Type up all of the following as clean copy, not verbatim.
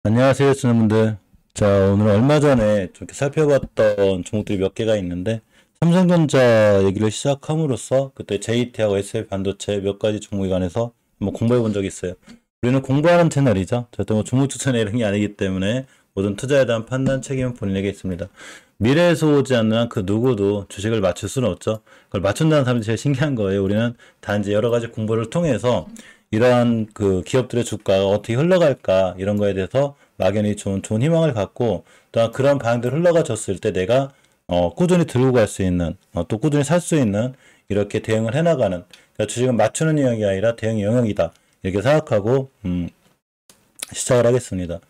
안녕하세요, 시청자분들. 자, 오늘 얼마 전에 좀 이렇게 살펴봤던 종목들이 몇 개가 있는데, 삼성전자 얘기를 시작함으로써 그때 JT하고 SL 반도체 몇 가지 종목에 관해서 한번 공부해 본 적이 있어요. 우리는 공부하는 채널이죠. 절대 뭐 종목 추천에 이런 게 아니기 때문에 모든 투자에 대한 판단 책임은 본인에게 있습니다. 미래에서 오지 않는 한 그 누구도 주식을 맞출 수는 없죠. 그걸 맞춘다는 사람이 제일 신기한 거예요. 우리는 단지 여러 가지 공부를 통해서 이러한 그 기업들의 주가가 어떻게 흘러갈까 이런 거에 대해서 막연히 좋은 희망을 갖고 또 그런 방향대로 흘러가 줬을 때 내가 꾸준히 들고 갈 수 있는 또 꾸준히 살 수 있는 이렇게 대응을 해나가는 그러니까 주식은 맞추는 영역이 아니라 대응 영역이다 이렇게 생각하고 시작을 하겠습니다.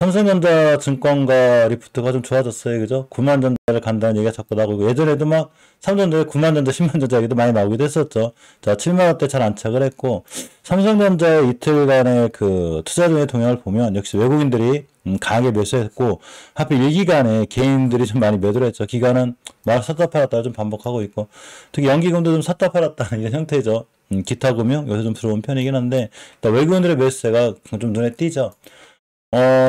삼성전자 증권가 리프트가 좀 좋아졌어요. 그죠? 9만 전자를 간다는 얘기가 자꾸 나오고 예전에도 막 삼성전자에 9만 전자, 10만 전자 얘기도 많이 나오기도 했었죠. 자, 7만 원대 잘 안착을 했고 삼성전자의 이틀간의 그 투자 중의 동향을 보면 역시 외국인들이 강하게 매수했고 하필 이 기간에 개인들이 좀 많이 매도를 했죠. 기간은 막 샀다 팔았다가 좀 반복하고 있고 특히 연기금도 좀 샀다 팔았다 이런 형태죠. 기타 금융 요새 좀 들어온 편이긴 한데 외국인들의 매수세가 좀 눈에 띄죠.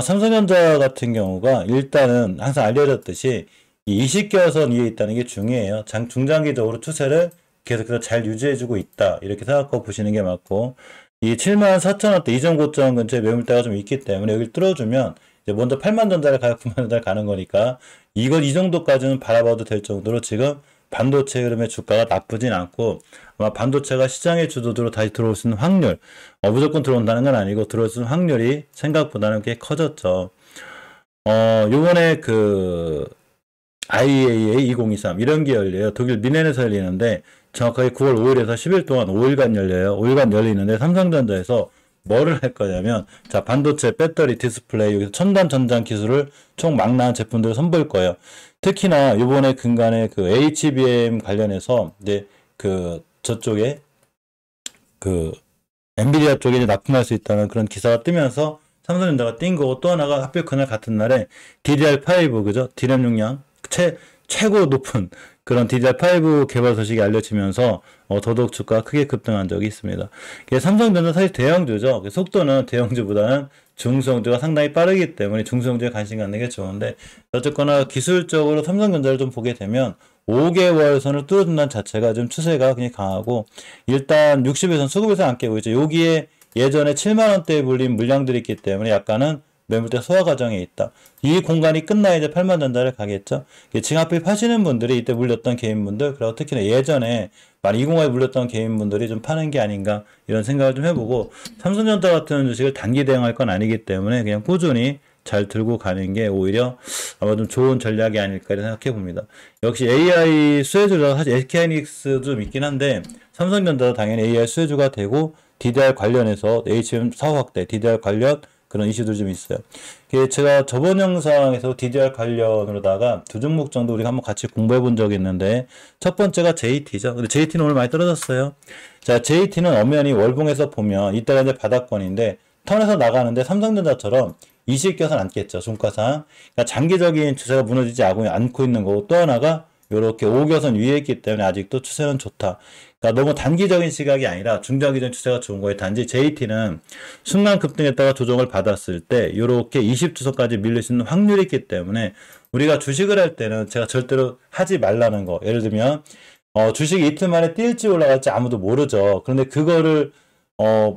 삼성전자 같은 경우가 일단은 항상 알려졌듯이 이 20개선 위에 있다는 게 중요해요. 중장기적으로 추세를 계속해서 잘 유지해주고 있다. 이렇게 생각하고 보시는 게 맞고, 이 7만 4천 원대 이전 고점 근처에 매물대가 좀 있기 때문에 여기를 뚫어주면 이제 먼저 8만 전자를 가고 9만 전자를 가는 거니까 이걸 이 정도까지는 바라봐도 될 정도로 지금 반도체 흐름의 주가가 나쁘진 않고 아마 반도체가 시장의 주도주로 다시 들어올 수 있는 확률 무조건 들어온다는 건 아니고 들어올 수 있는 확률이 생각보다는 꽤 커졌죠. 요번에 그 IAA 2023 이런 게 열려요. 독일 미넨에서 열리는데 정확하게 9월 5일에서 10일 동안 5일간 열려요. 5일간 열리는데 삼성전자에서 뭐를 할 거냐면 자 반도체, 배터리, 디스플레이 여기서 첨단 전장 기술을 총 망라한 제품들을 선보일 거예요. 특히나 요번에 근간에 그 HBM 관련해서 이제 그 저쪽에 그 엔비디아 쪽에 이제 납품할 수 있다는 그런 기사가 뜨면서 삼성전자가 뛴 거고 또 하나가 하필 그날 같은 날에 DDR5 그죠? DRAM 용량 최고 높은 그런 DDR5 개발 소식이 알려지면서 더더욱 주가가 크게 급등한 적이 있습니다. 삼성전자 사실 대형주죠. 속도는 대형주보다는 중소형주가 상당히 빠르기 때문에 중소형주에 관심 갖는 게 좋은데 어쨌거나 기술적으로 삼성전자를 좀 보게 되면 5개월 선을 뚫어준다는 자체가 좀 추세가 굉장히 강하고 일단 60일선 수급에서 안 깨고 있죠. 여기에 예전에 7만원대에 불린 물량들이 있기 때문에 약간은 매물대 소화 과정에 있다. 이 공간이 끝나야 이제 8만 전자를 가겠죠. 지금 하필 파시는 분들이 이때 물렸던 개인분들 그리고 특히나 예전에 2020에 물렸던 개인분들이 좀 파는 게 아닌가 이런 생각을 좀 해보고 삼성전자 같은 주식을 단기 대응할 건 아니기 때문에 그냥 꾸준히 잘 들고 가는 게 오히려 아마 좀 좋은 전략이 아닐까 생각해 봅니다. 역시 AI 수혜주라 사실 SK하이닉스도 좀 있긴 한데 삼성전자도 당연히 AI 수혜주가 되고 DDR 관련해서 HBM 사후 확대, DDR 관련 그런 이슈도 좀 있어요. 제가 저번 영상에서 DDR 관련으로다가 두 종목 정도 우리가 한번 같이 공부해 본 적이 있는데 첫 번째가 JT죠. 근데 JT는 오늘 많이 떨어졌어요. 자, JT는 엄연히 월봉에서 보면 이때가 이제 바닥권인데 턴에서 나가는데 삼성전자처럼 이식겨서는 않겠죠. 종가상. 그러니까 장기적인 추세가 무너지지 않고 있는 거고 또 하나가 이렇게 5개선 위에 있기 때문에 아직도 추세는 좋다. 그러니까 너무 단기적인 시각이 아니라 중장기적인 추세가 좋은 거예요. 단지 JT는 순간 급등했다가 조정을 받았을 때 이렇게 20주선까지 밀릴 수 있는 확률이 있기 때문에 우리가 주식을 할 때는 제가 절대로 하지 말라는 거. 예를 들면 주식이 이틀 만에 뛸지 올라갈지 아무도 모르죠. 그런데 그거를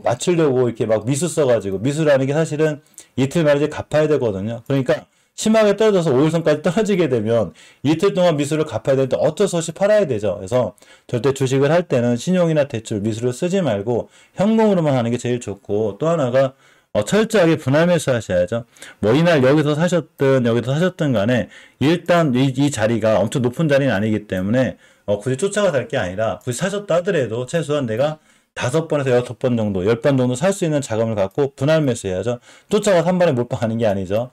맞추려고 이렇게 막 미수 써가지고 미수라는 게 사실은 이틀 만에 이제 갚아야 되거든요. 그러니까 심하게 떨어져서 5일선까지 떨어지게 되면 이틀 동안 미수를 갚아야 되는데 어쩔 수 없이 팔아야 되죠. 그래서 절대 주식을 할 때는 신용이나 대출, 미수를 쓰지 말고 현금으로만 하는 게 제일 좋고 또 하나가 철저하게 분할 매수 하셔야죠. 뭐 이날 여기서 사셨든 간에 일단 이 자리가 엄청 높은 자리는 아니기 때문에 굳이 쫓아갈 게 아니라 굳이 사셨다 하더라도 최소한 내가 5번에서 6번 정도, 10번 정도 살 수 있는 자금을 갖고 분할 매수해야죠. 쫓아가서 한 번에 몰빵하는 게 아니죠.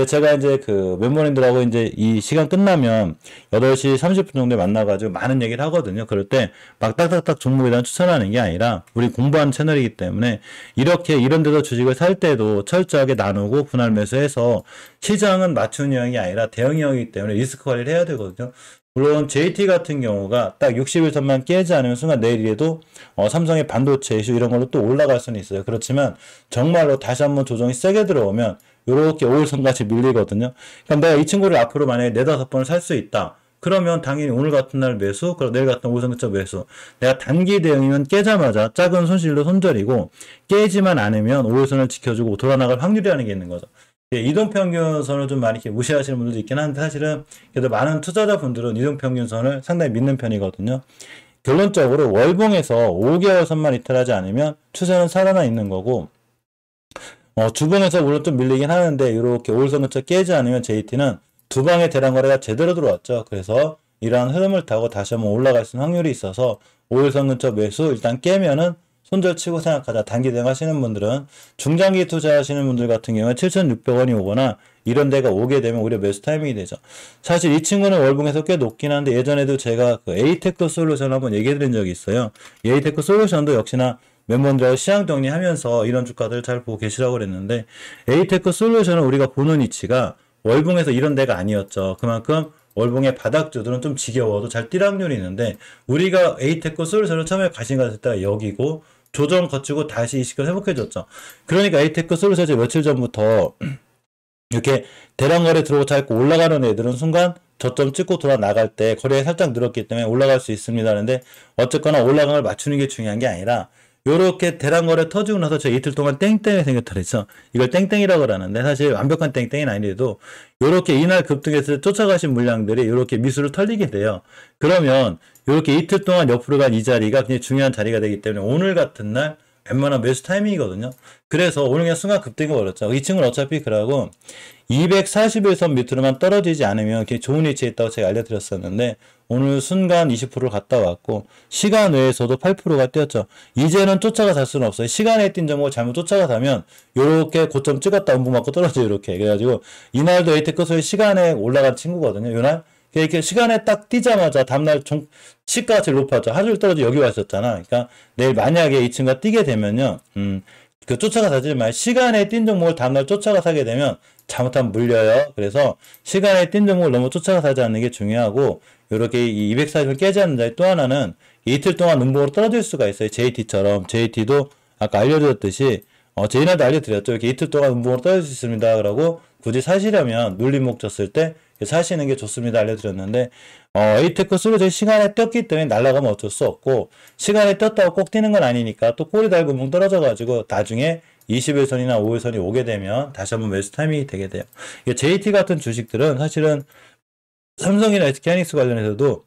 제가 이제 그 멤버님들하고 이제 이 시간 끝나면 8시 30분 정도에 만나가지고 많은 얘기를 하거든요. 그럴 때 막 딱딱딱 종목에 대한 추천하는 게 아니라 우리 공부하는 채널이기 때문에 이렇게 이런 데서 주식을 살 때도 철저하게 나누고 분할 매수해서 시장은 맞춤형이 아니라 대형형이기 때문에 리스크 관리를 해야 되거든요. 물론 JT 같은 경우가 딱 60일선만 깨지 않으면 순간 내일에도 삼성의 반도체 이슈 이런 걸로 또 올라갈 수는 있어요. 그렇지만 정말로 다시 한번 조정이 세게 들어오면 요렇게 5일선까지 밀리거든요. 그럼 내가 이 친구를 앞으로 만약에 4-5번을 살 수 있다. 그러면 당연히 오늘 같은 날 매수, 그리고 내일 같은 5일선 근처 매수. 내가 단기 대응이면 깨자마자 작은 손실로 손절이고, 깨지만 않으면 5일선을 지켜주고 돌아나갈 확률이라는 게 있는 거죠. 이동평균선을 좀 많이 이렇게 무시하시는 분들도 있긴 한데, 사실은 그래도 많은 투자자분들은 이동평균선을 상당히 믿는 편이거든요. 결론적으로 월봉에서 5개월 선만 이탈하지 않으면 추세는 살아나 있는 거고, 주봉에서 물론 좀 밀리긴 하는데 이렇게 5일선 근처 깨지 않으면 JT는 두 방의 대량 거래가 제대로 들어왔죠. 그래서 이러한 흐름을 타고 다시 한번 올라갈 수 있는 확률이 있어서 5일선 근처 매수 일단 깨면은 손절 치고 생각하자. 단기 대응 하시는 분들은, 중장기 투자하시는 분들 같은 경우에 7,600원이 오거나 이런 데가 오게 되면 오히려 매수 타이밍이 되죠. 사실 이 친구는 월봉에서 꽤 높긴 한데, 예전에도 제가 그 에이테크 솔루션 한번 얘기해 드린 적이 있어요. 이 에이테크 솔루션도 역시나 멤버들하고 시장 정리하면서 이런 주가들을 잘 보고 계시라고 그랬는데, 에이테크 솔루션은 우리가 보는 위치가 월봉에서 이런 데가 아니었죠. 그만큼 월봉의 바닥주들은 좀 지겨워도 잘 뛸 확률이 있는데, 우리가 에이테크 솔루션을 처음에 관심 가졌을 때가 여기고 조정 거치고 다시 이 시기를 회복해줬죠. 그러니까 에이테크 솔루션이 며칠 전부터 이렇게 대량 거래 들어오고 자꾸 올라가는 애들은 순간 저점 찍고 돌아 나갈 때 거래가 살짝 늘었기 때문에 올라갈 수 있습니다 하는데, 어쨌거나 올라간 걸 맞추는 게 중요한 게 아니라 요렇게 대량 거래 터지고 나서 저 이틀 동안 땡땡이 생겼더랬죠. 이걸 땡땡이라고 하는데, 사실 완벽한 땡땡이는 아니래도 요렇게 이날 급등해서 쫓아가신 물량들이 요렇게 미수를 털리게 돼요. 그러면 요렇게 이틀 동안 옆으로 간 이 자리가 굉장히 중요한 자리가 되기 때문에 오늘 같은 날 웬만한 매수 타이밍이거든요. 그래서 오늘 그냥 순간 급등이 벌었죠. 이 친구는 어차피 그러고 241선 밑으로만 떨어지지 않으면 이렇게 좋은 위치에 있다고 제가 알려드렸었는데, 오늘 순간 20%를 갔다 왔고 시간 외에서도 8%가 뛰었죠. 이제는 쫓아가 살 수는 없어요. 시간에 뛴 종목을 잘못 쫓아가 사면 요렇게 고점 찍었다 음봉 맞고 떨어져요. 이렇게. 그래가지고 이날도 에이테크소의 시간에 올라간 친구거든요. 요날 이렇게 시간에 딱 뛰자마자 다음날 시가가 제일 높았죠. 하루 떨어져 여기 왔었잖아. 그러니까 내일 만약에 이 친구가 뛰게 되면요, 그 쫓아가 사지 말. 시간에 뛴 종목을 다음날 쫓아가 사게 되면 잘못하면 물려요. 그래서 시간에 뛴 종목을 너무 쫓아가 사지 않는 게 중요하고, 요렇게 이 240을 깨지 않는 자리 또 하나는 이틀 동안 음봉으로 떨어질 수가 있어요. JT처럼. JT도 아까 알려드렸듯이, 제이나도 알려드렸죠. 이렇게 이틀 동안 음봉으로 떨어질 수 있습니다. 그러고 굳이 사시려면 눌림목 졌을 때 사시는 게 좋습니다. 알려드렸는데, 에이테크 솔루션 시간에 떴기 때문에 날아가면 어쩔 수 없고, 시간에 떴다고 꼭 뛰는 건 아니니까 또 꼬리 달고 뭉 떨어져가지고 나중에 21선이나 5일선이 오게 되면 다시 한번 매수 타이밍이 되게 돼요. JT 같은 주식들은 사실은 삼성이나 SK하이닉스 관련해서도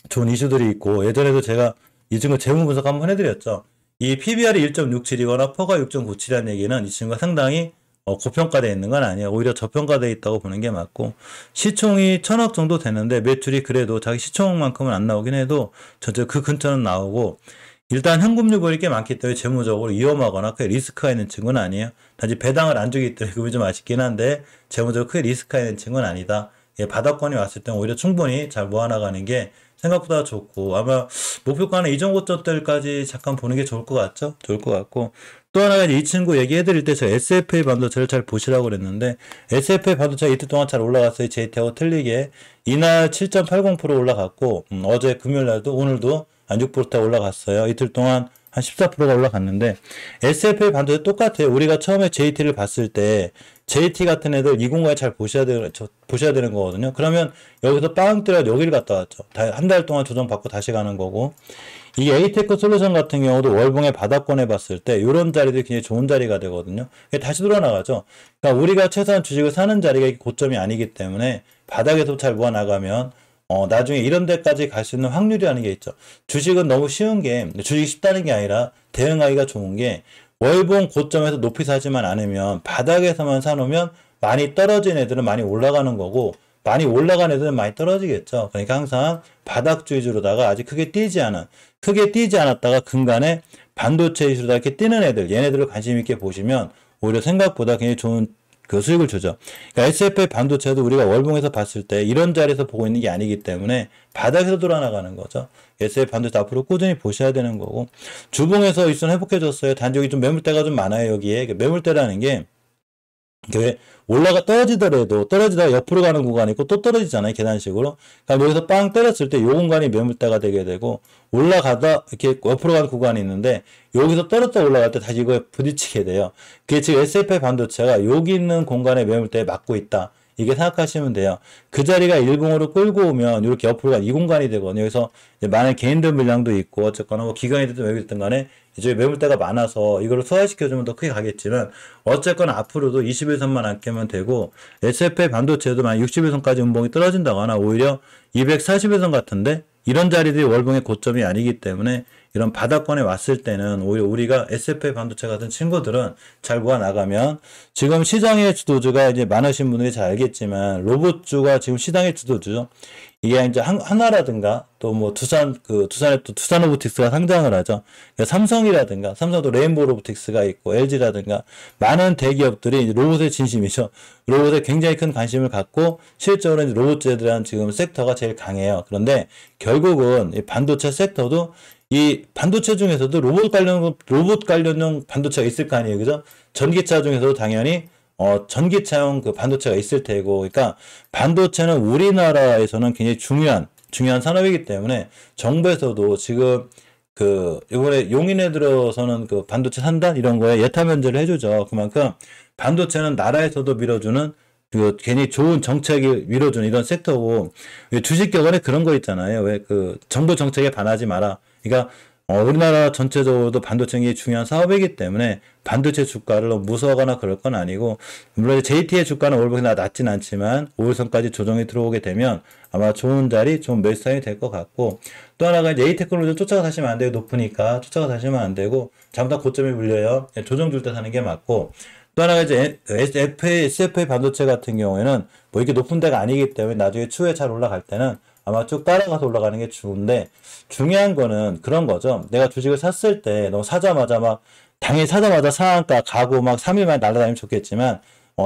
좋은 이슈들이 있고, 예전에도 제가 이 친구 재무 분석 한번 해드렸죠. 이 PBR이 1.67이거나 퍼가 6.97이라는 얘기는 이 친구가 상당히 고평가되어 있는 건 아니에요. 오히려 저평가되어 있다고 보는 게 맞고, 시총이 1,000억 정도 되는데 매출이 그래도 자기 시총만큼은 안 나오긴 해도 전체 그 근처는 나오고, 일단 현금 유보율이 꽤 많기 때문에 재무적으로 위험하거나 크게 리스크가 있는 친구는 아니에요. 단지 배당을 안 주기 때문에 그게 좀 아쉽긴 한데 재무적으로 크게 리스크가 있는 친구는 아니다. 바닥권이 왔을 때는 오히려 충분히 잘 모아나가는 게 생각보다 좋고, 아마 목표가는 이전 고점대까지 잠깐 보는 게 좋을 것 같죠? 좋을 것 같고, 또 하나가 이 친구 얘기해드릴 때 제가 SFA 반도체를 잘 보시라고 그랬는데, SFA 반도체가 이틀 동안 잘 올라갔어요. JT하고 틀리게. 이날 7.80% 올라갔고, 어제 금요일날도 오늘도 한 6% 올라갔어요. 이틀 동안 한 14%가 올라갔는데, SFA 반도체 똑같아요. 우리가 처음에 JT를 봤을 때 JT 같은 애들 20과에 잘 보셔야 되는 거거든요. 그러면 여기서 빵 뜨려 여기를 갔다 왔죠. 한 달 동안 조정받고 다시 가는 거고, 이게 에이테크 솔루션 같은 경우도 월봉의 바닥권에 봤을 때 이런 자리들이 굉장히 좋은 자리가 되거든요. 다시 돌아나가죠. 그러니까 우리가 최소한 주식을 사는 자리가 고점이 아니기 때문에 바닥에서 잘 모아나가면 나중에 이런 데까지 갈 수 있는 확률이라는 게 있죠. 주식은 너무 쉬운 게, 주식이 쉽다는 게 아니라 대응하기가 좋은 게, 월봉 고점에서 높이 사지만 않으면 바닥에서만 사놓으면 많이 떨어진 애들은 많이 올라가는 거고, 많이 올라간 애들은 많이 떨어지겠죠. 그러니까 항상 바닥주 위주로다가 아직 크게 뛰지 않았다가 근간에 반도체 위주로다 이렇게 뛰는 애들, 얘네들을 관심 있게 보시면 오히려 생각보다 굉장히 좋은 그 수익을 주죠. 그러니까 SFA 반도체도 우리가 월봉에서 봤을 때 이런 자리에서 보고 있는 게 아니기 때문에 바닥에서 돌아나가는 거죠. SFA 반도체 앞으로 꾸준히 보셔야 되는 거고, 주봉에서 일선 회복해줬어요. 단지 여기 좀 매물대가 좀 많아요. 여기에 매물대라는 게 왜 떨어지다가 옆으로 가는 구간이 있고 또 떨어지잖아요. 계단식으로. 그럼 여기서 빵 때렸을 때 요 공간이 매물대가 되게 되고 올라가다 이렇게 옆으로 가는 구간이 있는데 여기서 떨어졌다 올라갈 때 다시 이거에 부딪히게 돼요. 그게 지금 SFA 반도체가 여기 있는 공간에 매물대에 맞고 있다. 이게 생각하시면 돼요. 그 자리가 일봉으로 끌고 오면 이렇게 옆으로 간 이 공간이 되거든요. 그래서 만약 개인들 물량도 있고 어쨌거나 뭐 기관이 됐든 외국이 됐든 간에 이제 매물대가 많아서 이걸 소화시켜주면 더 크게 가겠지만 어쨌거나 앞으로도 21선만 안 깨면 되고 SFA 반도체도 만약 61선까지 음봉이 떨어진다거나 오히려 240일선 같은데 이런 자리들이 월봉의 고점이 아니기 때문에 이런 바닥권에 왔을 때는 오히려 우리가 SFA 반도체 같은 친구들은 잘 모아 나가면 지금 시장의 주도주가 이제 많으신 분들이 잘 알겠지만 로봇주가 지금 시장의 주도주죠. 이게 이제 하나라든가 또 뭐 두산에 또 두산 로보틱스가 상장을 하죠. 그러니까 삼성이라든가 삼성도 레인보우 로보틱스가 있고 LG라든가 많은 대기업들이 로봇의 진심이죠. 로봇에 굉장히 큰 관심을 갖고 실제로는 이제 로봇에 대한 지금 섹터가 제일 강해요. 그런데 결국은 이 반도체 섹터도 이 반도체 중에서도 로봇 관련용 반도체가 있을 거 아니에요. 그죠? 전기차 중에서도 당연히 전기차용 그 반도체가 있을 테고, 그러니까 반도체는 우리나라에서는 굉장히 중요한 산업이기 때문에 정부에서도 지금 이번에 용인에 들어서는 그 반도체 산단 이런 거에 예타 면제를 해주죠. 그만큼 반도체는 나라에서도 밀어주는 괜히 좋은 정책이 밀어주는 이런 섹터고, 주식 격언에 그런 거 있잖아요. 왜 정부 정책에 반하지 마라. 그러니까 우리나라 전체적으로도 반도체가 중요한 사업이기 때문에 반도체 주가를 무서워하거나 그럴 건 아니고, 물론 JT의 주가는 월봉이 낮진 않지만 5일선까지 조정이 들어오게 되면 아마 좋은 자리, 좋은 매수 타임이 될 것 같고, 또 하나가 이제 A테크놀로지 쫓아가 사시면 안 돼요. 높으니까 쫓아가 사시면 안 되고 잘못하면 고점에 물려요. 조정 줄 때 사는 게 맞고, 또 하나가 이제 SFA 반도체 같은 경우에는 뭐 이렇게 높은 데가 아니기 때문에 나중에 추후에 잘 올라갈 때는 아마 쭉 따라가서 올라가는 게 좋은데, 중요한 거는 그런 거죠. 내가 주식을 샀을 때 너무 당연히 사자마자 상한가 가고 막 3일 만에 날아다니면 좋겠지만,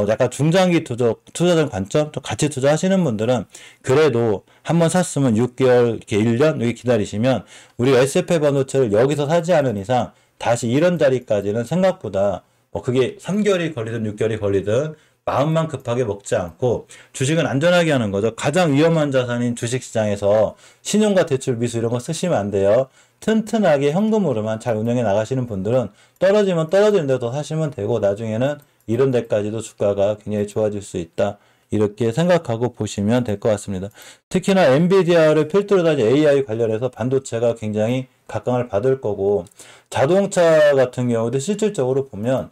약간 중장기 투자적 관점, 좀 같이 투자하시는 분들은 그래도 한번 샀으면 6개월, 이렇게 1년 여기 기다리시면 우리가 SFA 반도체를 여기서 사지 않은 이상 다시 이런 자리까지는 생각보다 그게 3개월이 걸리든 6개월이 걸리든 마음만 급하게 먹지 않고 주식은 안전하게 하는 거죠. 가장 위험한 자산인 주식시장에서 신용과 대출 미수 이런 거 쓰시면 안 돼요. 튼튼하게 현금으로만 잘 운영해 나가시는 분들은 떨어지면 떨어지는 데도 사시면 되고 나중에는 이런 데까지도 주가가 굉장히 좋아질 수 있다. 이렇게 생각하고 보시면 될 것 같습니다. 특히나 엔비디아를 필두로 다 AI 관련해서 반도체가 굉장히 각광을 받을 거고, 자동차 같은 경우도 실질적으로 보면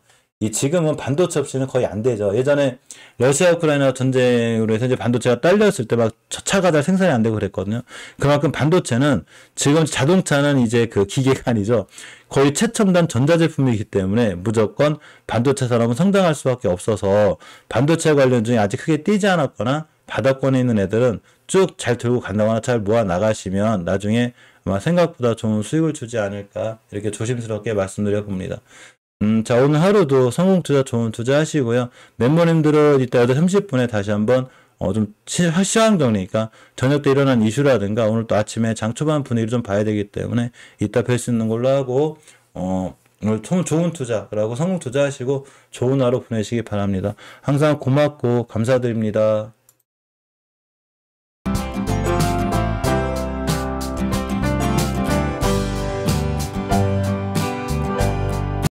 지금은 반도체 없이는 거의 안 되죠. 예전에 러시아 우크라이나 전쟁으로 해서 이제 반도체가 딸렸을 때 막 차가 다 생산이 안 되고 그랬거든요. 그만큼 반도체는 지금 자동차는 이제 기계가 아니죠. 거의 최첨단 전자제품이기 때문에 무조건 반도체 산업은 성장할 수밖에 없어서 반도체 관련 중에 아직 크게 뛰지 않았거나 바닥권에 있는 애들은 쭉 잘 들고 간다거나 잘 모아 나가시면 나중에 아마 생각보다 좋은 수익을 주지 않을까 이렇게 조심스럽게 말씀드려 봅니다. 자, 오늘 하루도 성공 투자 좋은 투자 하시고요. 멤버님들은 이따 8시 30분에 다시 한번 시황 정리니까 저녁 때 일어난 이슈라든가 오늘 또 아침에 장 초반 분위기를 좀 봐야 되기 때문에 이따 뵐 수 있는 걸로 하고 오늘 좋은 투자 그리고 성공 투자 하시고 좋은 하루 보내시기 바랍니다. 항상 고맙고 감사드립니다.